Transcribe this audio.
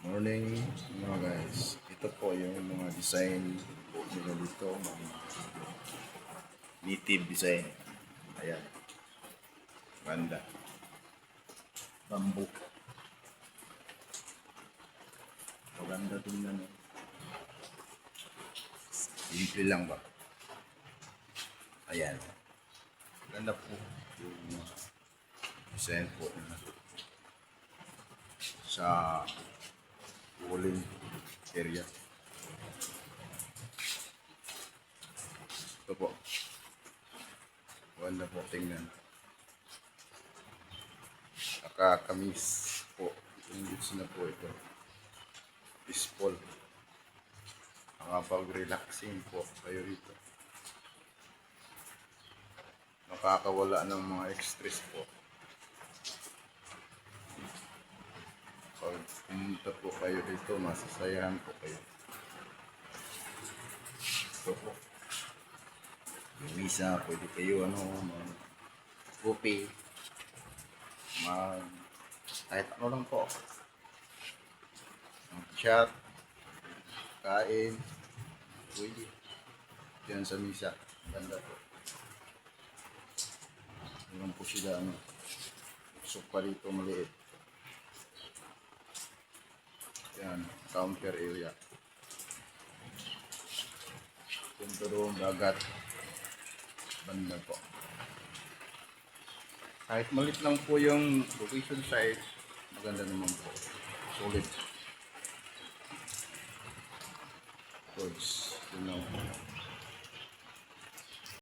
Morning mga guys. Ito po yung mga design nila dito. Mga native design. Ayan. Ganda. Bamboo. Maganda tingnan. Simple lang ba? Ayan. Ganda po yung design po sa walling area. Ito po. Ganda po tingnan. Nakakamis po. Yung bits na po ito. Peaceful. Nakapag-relaxing po kayo rito. Nakakawala ng mga stress po. Pag pumunta po kayo dito, masasayahan po kayo. Ito po. Yung misa, pwede kayo mag-coffee, kahit ano lang po. Mag-chat, kain, pwede. Diyan sa misa. Ganda po. Meron po sila sopa dito maliit. Yan, counter area. Punto doon, dagat. Banda po. Kahit malit lang po yung location site, maganda naman po. Solid. Goods, you know.